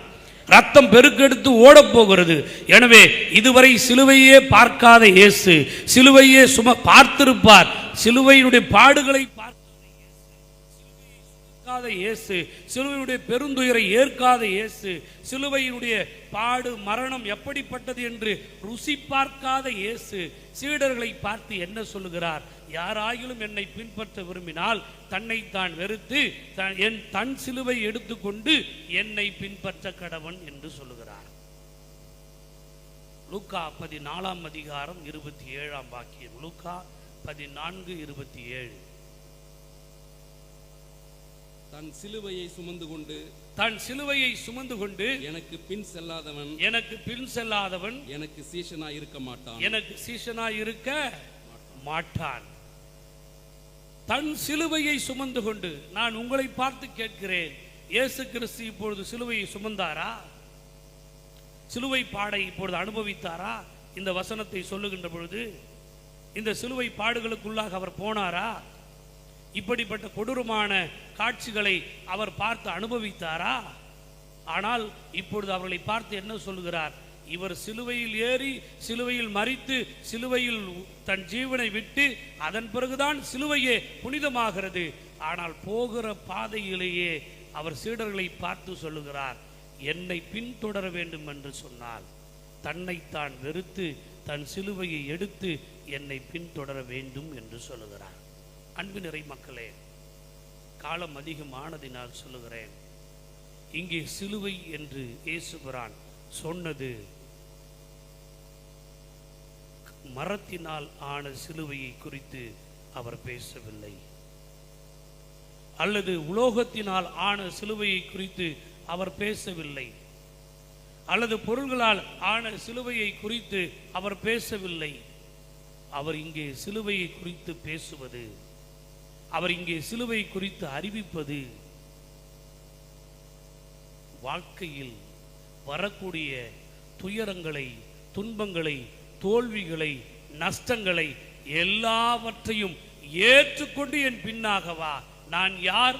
ரத்தம் பெருக்கெடுத்து ஓடப் போகிறது. எனவே இதுவரை சிலுவையே பார்க்காத இயேசு சிலுவையே பார்த்திருப்பார். சிலுவையினுடைய பாடுகளை பார்க்காத இயேசு, சிலுவையுடைய பெருந்துயரை ஏற்காத இயேசு, சிலுவையினுடைய பாடு மரணம் எப்படிப்பட்டது என்று ருசி பார்க்காத இயேசு சீடர்களை பார்த்து என்ன சொல்லுகிறார்? யாராயிலும் என்னை பின்பற்ற விரும்பினால் தன்னைத்தான் வெறுத்து தன் சிலுவை எடுத்துக்கொண்டு என்னை பின்பற்ற கடவன் என்று சொல்லுகிறார். லூக்கா 14 அதிகாரம் 27 வாக்கியம். லூக்கா 14:27. தன் சிலுவையை சுமந்து கொண்டு எனக்கு பின் செல்லாதவன் எனக்கு சீஷனாய் இருக்க மாட்டான். தன் சிலுவையை சுமந்து கொண்டு. நான் உங்களை பார்த்து கேட்கிறேன், இயேசு கிறிஸ்து இப்பொழுது சிலுவையை சுமந்தாரா? சிலுவை பாடை இப்பொழுது அனுபவித்தாரா? இந்த வசனத்தை சொல்லுகின்ற பொழுது இந்த சிலுவை பாடுகளுக்குள்ளாக அவர் போனாரா? இப்படிப்பட்ட கொடூரமான காட்சிகளை அவர் பார்த்து அனுபவித்தாரா? ஆனால் இப்பொழுது அவர்களை பார்த்து என்ன சொல்லுகிறார்? இவர் சிலுவையில் ஏறி, சிலுவையில் மரித்து, சிலுவையில் தன் ஜீவனை விட்டு அதன் பிறகுதான் சிலுவையே புனிதமாகிறது. ஆனால் போகிற பாதையிலேயே அவர் சீடர்களை பார்த்து சொல்லுகிறார், என்னை பின்தொடர வேண்டும் என்று சொன்னால் தன்னைத்தான் வெறுத்து தன் சிலுவையை எடுத்து என்னை பின்தொடர வேண்டும் என்று சொல்லுகிறார். அன்பு நிறை மக்களே, காலம் அதிகமானதினால் சொல்லுகிறேன், இங்கே சிலுவை என்று இயேசுபிரான் சொன்னது மரத்தினால் ஆன சிலுவையை குறித்து அவர் பேசவில்லை, அல்லது உலோகத்தினால் ஆன சிலுவையை குறித்து அவர் பேசவில்லை, அல்லது பொருள்களால் ஆன சிலுவையை குறித்து அவர் பேசவில்லை. அவர் இங்கே சிலுவையை குறித்து பேசுவது, அவர் இங்கே சிலுவை குறித்து அறிவிப்பது, வாழ்க்கையில் வரக்கூடிய துயரங்களை, துன்பங்களை, தோல்விகளை, நஷ்டங்களை எல்லாவற்றையும் ஏற்றுக்கொண்டு என் பின்னாக வா. நான் யார்?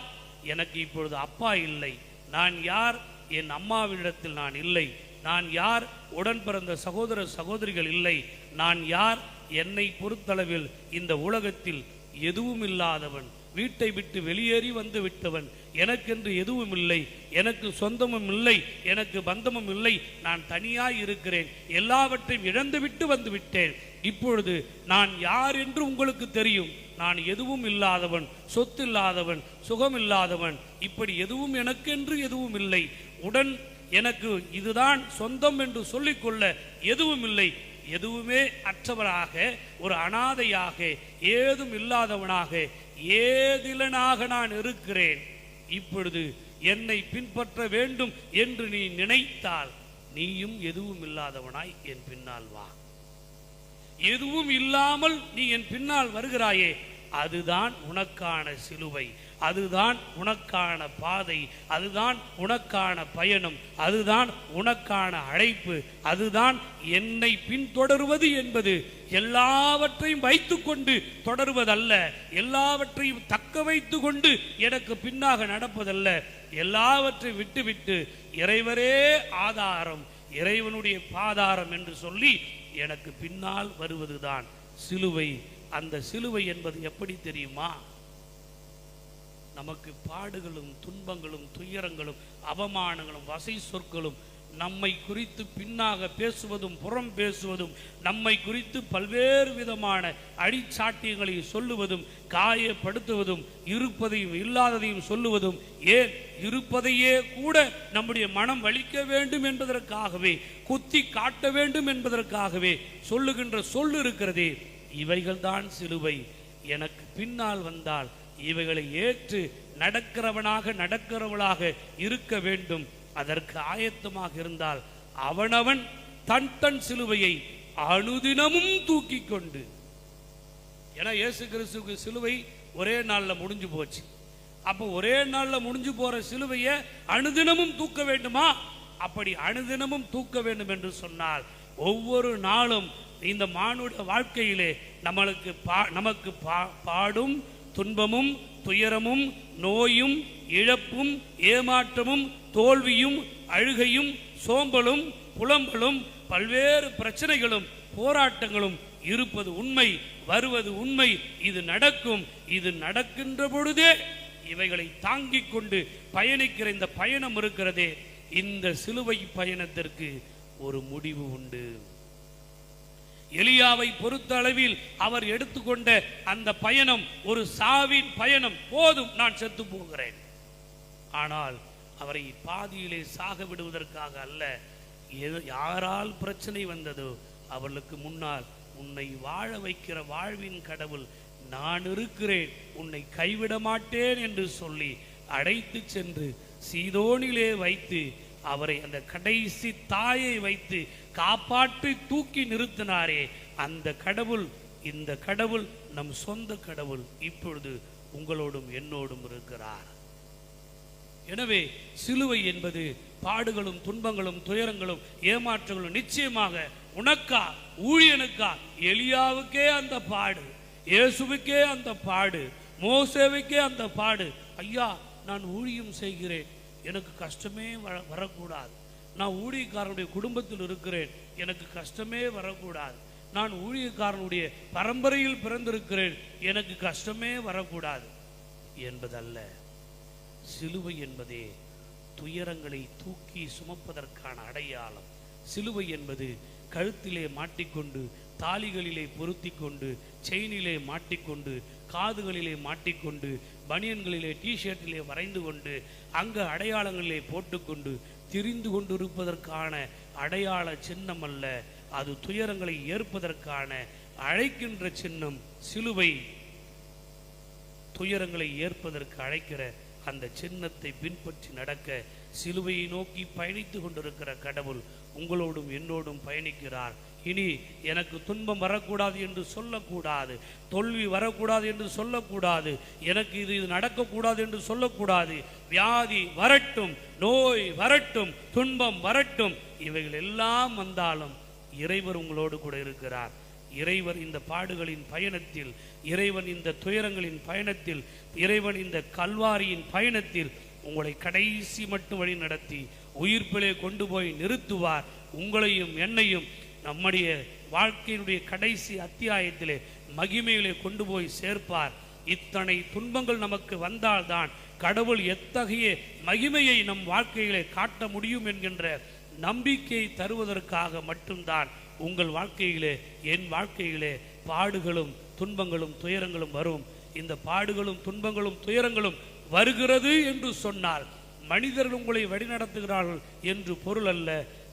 எனக்கு இப்பொழுது அப்பா இல்லை. நான் யார்? என் அம்மாவிடத்தில் நான் இல்லை. நான் யார்? உடன் பிறந்த சகோதர சகோதரிகள் இல்லை. நான் யார்? என்னை பொறுத்தளவில் இந்த உலகத்தில் எதுவும் இல்லாதவன், வீட்டை விட்டு வெளியேறி வந்து விட்டவன், எனக்கென்று எதுவும் இல்லை, எனக்கு சொந்தமும் இல்லை, எனக்கு பந்தமும் இல்லை, நான் தனியாய் இருக்கிறேன், எல்லாவற்றையும் இழந்துவிட்டு வந்து விட்டேன். இப்பொழுது நான் யார் என்று உங்களுக்கு தெரியும். நான் எதுவும் இல்லாதவன், சொத்து இல்லாதவன், சுகம் இல்லாதவன், இப்படி எதுவும் எனக்கென்று எதுவும் இல்லை. உடன் எனக்கு இதுதான் சொந்தம் என்று சொல்லிக்கொள்ள எதுவும் இல்லை. எதுவுமே அற்றவராக, ஒரு அனாதையாக, ஏதும் இல்லாதவனாக, ஏதிலனாக நான் இருக்கிறேன். இப்பொழுது என்னை பின்பற்ற வேண்டும் என்று நீ நினைத்தால் நீயும் எதுவும் இல்லாதவனாய் என் பின்னால் வா. எதுவும் இல்லாமல் நீ என் பின்னால் வருகிறாயே, அதுதான் உனக்கான சிலுவை, அதுதான் உனக்கான பாதை, அதுதான் உனக்கான பயணம், அதுதான் உனக்கான அழைப்பு. அதுதான் என்னை பின்தொடருவது என்பது எல்லாவற்றையும் வைத்துக்கொண்டு தொடருவதல்ல, எல்லாவற்றையும் தக்க வைத்து கொண்டு எனக்கு பின்னாக நடப்பதல்ல. எல்லாவற்றையும் விட்டுவிட்டு இறைவரே ஆதாரம், இறைவனுடைய பாதாரம் என்று சொல்லி எனக்கு பின்னால் வருவதுதான் சிலுவை. அந்த சிலுவை என்பது எப்படி தெரியுமா? நமக்கு பாடுகளும் துன்பங்களும் துயரங்களும் அவமானங்களும் வசை சொற்களும், நம்மை குறித்து பின்னாக பேசுவதும் புறம் பேசுவதும், நம்மை குறித்து பல்வேறு விதமான அடிச்சாட்டியங்களை சொல்லுவதும், காயப்படுத்துவதும், இருப்பதையும் இல்லாததையும் சொல்லுவதும், ஏன் இருப்பதையே கூட நம்முடைய மனம் வலிக்க வேண்டும் என்பதற்காகவே, குத்தி காட்ட வேண்டும் என்பதற்காகவே சொல்லுகின்ற சொல்லு இருக்கிறதே, இவைகள்தான் சிலுவை. எனக்கு பின்னால் வந்தால் இவைகளை ஏற்று நடக்கிறவனாக நடக்கிறவளாக இருக்க வேண்டும். அதற்கு ஆயத்தமாக இருந்தால் அவனவன் தன் தன் சிலுவையை அனுதினமும் தூக்கி கொண்டு, ஏன்னா இயேசு கிறிஸ்துவுக்கு சிலுவை ஒரே நாளில் முடிஞ்சு போச்சு. அப்போ ஒரே நாளில் முடிஞ்சு போற சிலுவையை அனுதினமும் தூக்க வேண்டுமா? அப்படி அனுதினமும் தூக்க வேண்டும் என்று சொன்னால் ஒவ்வொரு நாளும் இந்த மானுட வாழ்க்கையிலே நமக்கு பாடும் துன்பமும் துயரமும் நோயும் இழப்பும் ஏமாற்றமும் தோல்வியும் அழுகையும் சோம்பலும் புலம்பலும் பல்வேறு பிரச்சனைகளும் போராட்டங்களும் இருப்பது உண்மை, வருவது உண்மை. இது நடக்கும். இது நடக்கின்ற பொழுதே இவைகளை தாங்கிக் கொண்டு பயணிக்கிற இந்த பயணம் இருக்கிறதே, இந்த சிலுவை பயணத்திற்கு ஒரு முடிவு உண்டு. எலியாவை பொறுத்த அளவில் அவர் எடுத்துக்கொண்ட அந்த பயணம் ஒரு சாவின் பயணம். போதும், நான் செத்து போகிறேன். ஆனால் அவரை பாதியிலே சாக விடுவதற்காக அல்ல, யாரால் பிரச்சனை வந்ததோ அவர்களுக்கு முன்னால் உன்னை வாழ வைக்கிற வாழ்வின் கடவுள் நான் இருக்கிறேன், உன்னை கைவிட மாட்டேன் என்று சொல்லி அழைத்து சென்று சீதோனிலே வைத்து அவரை அந்த கடைசி தாயை வைத்து காப்பாற்றி தூக்கி நிறுத்தினாரே, அந்த கடவுள், இந்த கடவுள் நம் சொந்த கடவுள் இப்பொழுது உங்களோடும் என்னோடும் இருக்கிறார். எனவே சிலுவை என்பது பாடுகளும் துன்பங்களும் துயரங்களும் ஏமாற்றங்களும் நிச்சயமாக உனக்கா ஊழியனுக்கா, எலியாவுக்கே அந்த பாடு, இயேசுவுக்கே அந்த பாடு, மோசேவுக்கே அந்த பாடு. ஐயா, நான் ஊழியம் செய்கிறேன், எனக்கு கஷ்டமே வரக்கூடாது. நான் ஊழியக்காரனுடைய குடும்பத்தில் இருக்கிறேன், எனக்கு கஷ்டமே வரக்கூடாது. நான் ஊழியக்காரனுடைய பரம்பரையில் பிறந்திருக்கிறேன், எனக்கு கஷ்டமே வரக்கூடாது என்பதல்ல. சிலுவை என்பதே துயரங்களை தூக்கி சுமப்பதற்கான அடையாளம். சிலுவை என்பது கழுத்திலே மாட்டிக்கொண்டு, தாலிகளிலே பொருத்தி கொண்டு, செயினிலே மாட்டிக்கொண்டு, காதுகளிலே மாட்டிக்கொண்டு, பனியன்களிலே டிஷர்ட்டிலே வரைந்து கொண்டு, அங்கு அடையாளங்களிலே போட்டுக்கொண்டு திரிந்து கொண்டிருப்பதற்கான அடையாள சின்னம் அல்ல, அது துயரங்களை ஏற்பதற்கான அழைக்கின்ற சின்னம். சிலுவை துயரங்களை ஏற்பதற்கு அழைக்கிற அந்த சின்னத்தை பின்பற்றி நடக்க சிலுவையை நோக்கி பயணித்து கொண்டிருக்கிற கடவுள் உங்களோடும் என்னோடும் பயணிக்கிறார். இனி எனக்கு துன்பம் வரக்கூடாது என்று சொல்லக்கூடாது, தோல்வி வரக்கூடாது என்று சொல்லக்கூடாது, எனக்கு இது நடக்கக்கூடாது என்று சொல்லக்கூடாது. வியாதி வரட்டும், நோய் வரட்டும், துன்பம் வரட்டும், இவைகள் எல்லாம் வந்தாலும் இறைவர் உங்களோடு கூட இருக்கிறார். இறைவர் இந்த பாடுகளின் பயணத்தில், இறைவன் இந்த துயரங்களின் பயணத்தில், இறைவன் இந்த கல்வாரியின் பயணத்தில் உங்களை கடைசி மட்டும் வழி நடத்தி உயிர்ப்பிலே கொண்டு போய் நிறுத்துவார். உங்களையும் என்னையும் நம்முடைய வாழ்க்கையினுடைய கடைசி அத்தியாயத்திலே மகிமையிலே கொண்டு போய் சேர்ப்பார். இத்தனை துன்பங்கள் நமக்கு வந்தால்தான் கடவுள் எத்தகைய மகிமையை நம் வாழ்க்கையிலே காட்ட முடியும் என்கின்ற நம்பிக்கையை தருவதற்காக மட்டும்தான் உங்கள் வாழ்க்கையிலே, என் வாழ்க்கையிலே பாடுகளும் துன்பங்களும் துயரங்களும் வரும். இந்த பாடுகளும் துன்பங்களும் துயரங்களும் வருகிறது என்று சொன்னால் மனிதர்கள் உங்களை வழிநடத்துகிறார்கள் என்று பொருள் அல்ல.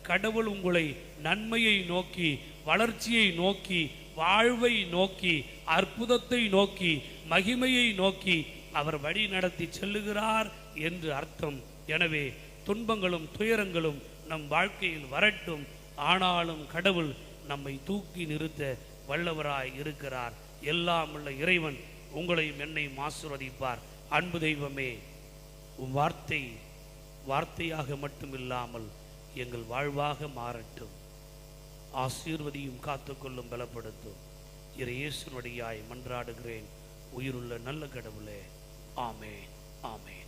கடவுள் உங்களை நன்மையை நோக்கி, வளர்ச்சியை நோக்கி, வாழ்வை நோக்கி, அற்புதத்தை நோக்கி, மகிமையை நோக்கி அவர் வழி நடத்தி செல்லுகிறார் என்று அர்த்தம். எனவே துன்பங்களும் துயரங்களும் நம் வாழ்க்கையில் வரட்டும், ஆனாலும் கடவுள் நம்மை தூக்கி நிறுத்த வல்லவராய் இருக்கிறார். எல்லாம் உள்ள இறைவன் உங்களையும் என்னையும் ஆசீர்வதிப்பார். அன்பு தெய்வமே, உம் வார்த்தை வார்த்தையாக மட்டும் இல்லாமல் எங்கள் வாழ்வாக மாறட்டும். ஆசீர்வதியும் காத்துக்கொள்ளும் பலப்படுத்தும். இயேசுவின் வழியாய் மன்றாடுகிறேன் உயிருள்ள நல்ல கடவுளே. ஆமென், ஆமென்.